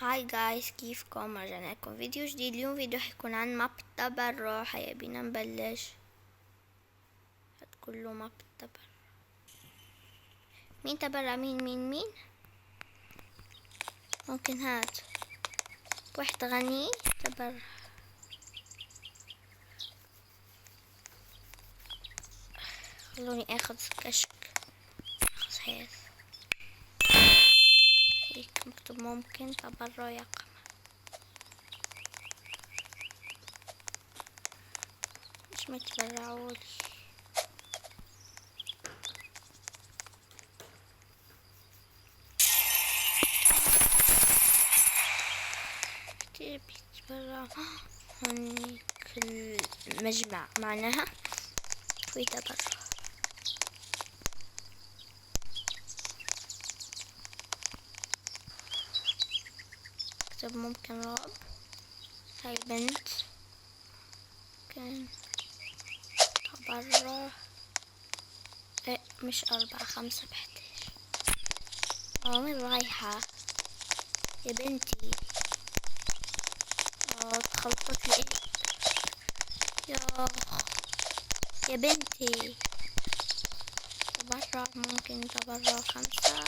هاي جايز، كيفكم؟ رجعنا لكم فيديو جديد. اليوم فيديو حيكون عن ماب التبرع. هيا بينا نبلش. هاد كله ماب التبرع. مين تبرع؟ مين ممكن هاد واحد غني تبرع. خلوني اخذ كشك. اخذ هيك مكتوب ممكن تبرع يا قمر. مش متبرعولي. كتير بيتبرع. هونيك المجمع معناها في تبرع. ممكن راب. هاي بنت ممكن تبرع. ايه مش 4 5 بحتاج. وين رايحة يا بنتي؟ تخلطت لي. يا بنتي تبرع. ممكن تبرع 5.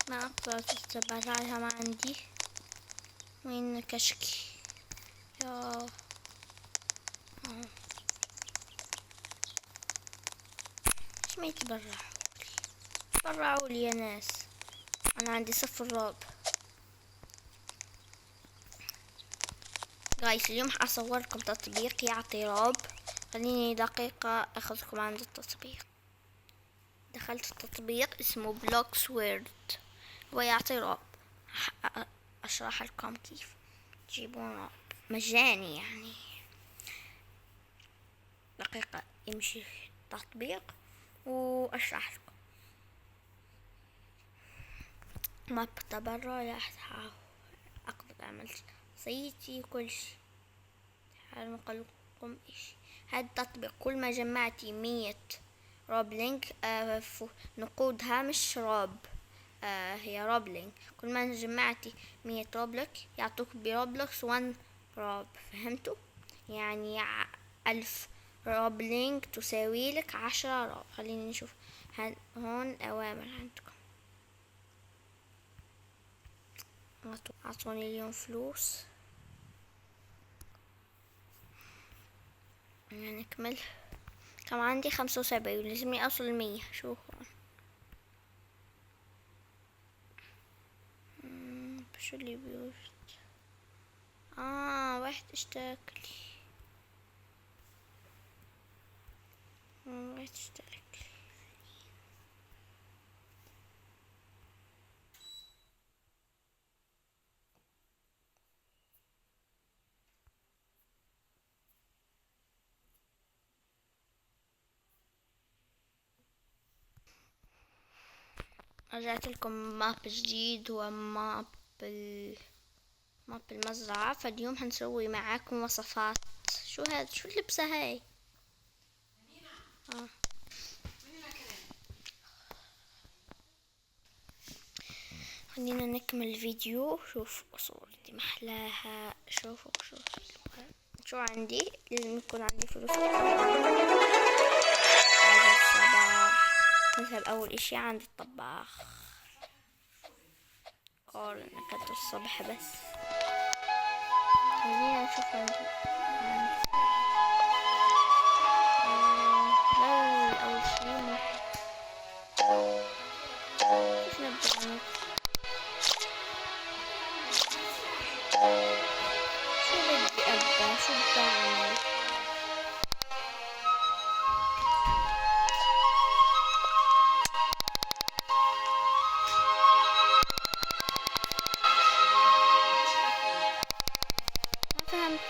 ما أقدر تتبرعها، ما عندي. وين كشكي؟ مش ما يتبرعولي يا ناس. أنا عندي 0 راب. جايز اليوم حصوركم تطبيق يعطي راب. خليني دقيقة أخذكم عند التطبيق. دخلت التطبيق اسمه بلوكس وورد. هو يعطي راب. أشرح لكم كيف تجيبون راب مجاني يعني. دقيقة يمشي التطبيق وأشرح لكم. ماب تبرع. لا أقدر أعمل صيتي وكل شي. تعالوا نقولكم إيش هاد التطبيق. كل ما جمعتي 100 روب لينك نقودها مش روب. هي روبلينك. كل ما جمعتي 100 روبلوك يعطوك بروبلوكس 1 روب. فهمتوا؟ يعني 1000 روبلينك تساوي لك 10 روب. خليني نشوف هون أوامر عندكم. أعطوني اليوم فلوس. نكمل. كم عندي؟ 75. لازمني أوصل 100. شوفوا شو اللي بيوجد. واحد اشترك لي. واحد اشترك لي. رجعت لكم ماب جديد. هو ماب المزرعة. فاليوم هنسوي معاكم وصفات. شو هذا؟ شو اللبسة هاي؟ خلينا نكمل الفيديو. شوفوا صورتي محلاها. شوفوا شو عندي. لازم يكون عندي فلوس. هذا الصباح نذهب أول إشي عند الطباخ. أكلت الصبح بس. خلينا نشوف عندي. أول شي كيف نبدأ؟ شو بدي أبدأ؟ شو بدي أعمل؟ ما فهمت.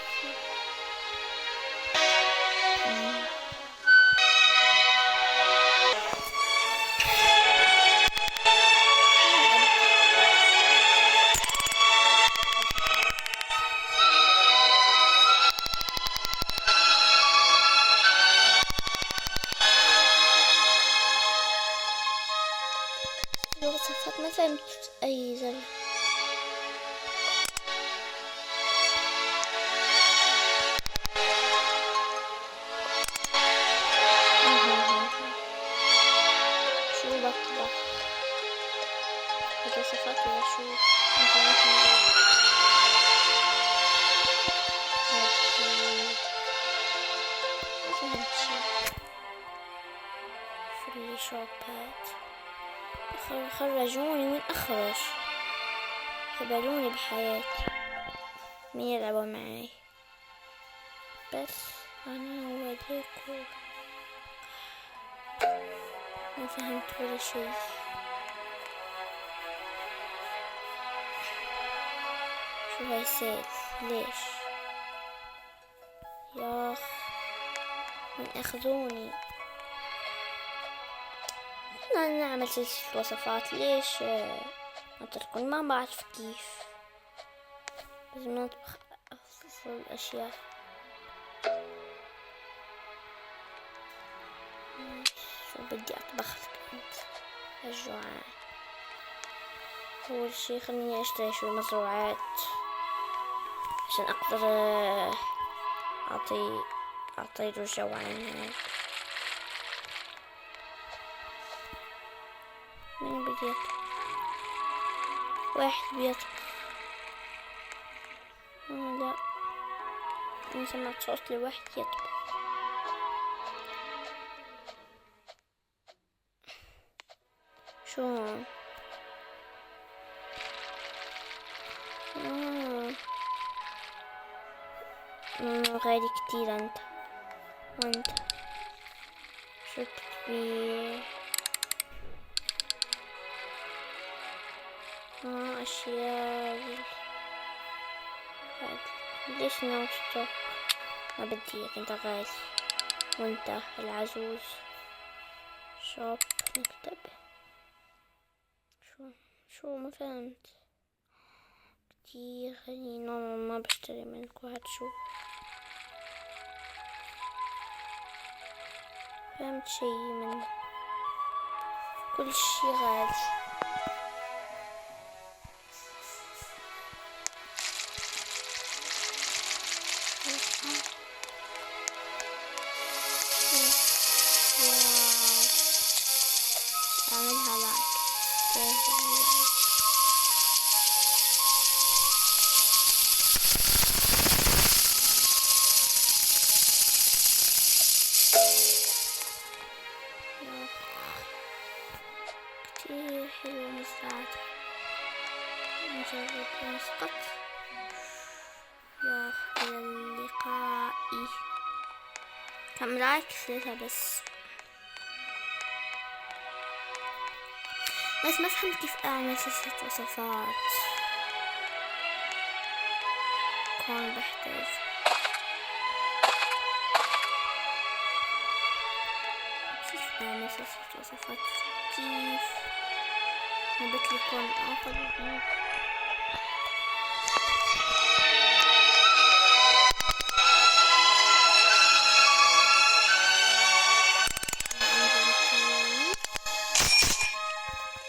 فهمت أي زر. شو بطبخ؟ وصفات ولا شو؟ ما فهمت شي. شو اللي شوبات؟ خرجوني من أخرج، خبلوني بحياتي، مين يلعبوا معي؟ بس أنا وديكو ما فهمت ولا شي. شو هاي سيل؟ ليش ياخ من أخذوني؟ كنا نعمل سلسلة وصفات، ليش نتركون؟ ما بعرف كيف لازم نطبخ أفضل الأشياء. شو بدي أطبخ لك أنت الجوعان؟ أول شي خليني أشتري شوي مزروعات عشان أقدر أعطي له جوعان. مين بدي يطبخ؟ واحد بيطبخ. لا أنا سمعت صوت لواحد يطبخ. شو غالي كتير أنت. وأنت شو بتبيع؟ أشياء. ليش نوشتك؟ ما بدي إياك، أنت غالي. وأنت العجوز. شوب نكتب. شو ما فهمت كتير غالي. ما بشتري منك. واحد شو فهمت شي من كل شي غالي. أعملها لايك. كتير حلوة مزرعتي. نجرب نسقط. إلى اللقاء. كم لايك؟ 3 بس ما فهمت كيف أعمل سلسلة وصفات. كون بحتاج كيف أعمل سلسلة وصفات. كيف نبت لي كون آخر.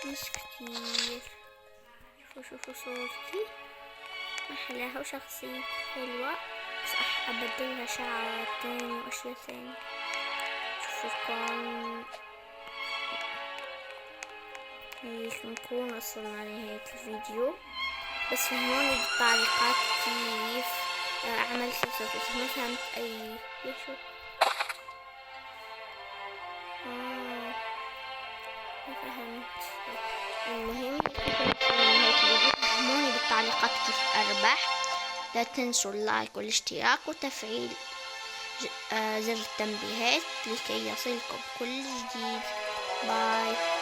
مش كتير. شوفوا صورتي أحلاها وشخصيتي حلوة، بس أبدلها شعر تاني وأشياء ثانية. شوفوا هيك نكون وصلنا لنهاية الفيديو. بس فهموني بالتعليقات كيف أعمل سلسلة. ما فهمت أي شو. ما فهمت. المهم فهموني بالتعليقات كيف أربح. لا تنسوا اللايك والاشتراك وتفعيل زر التنبيهات لكي يصلكم كل جديد. باي.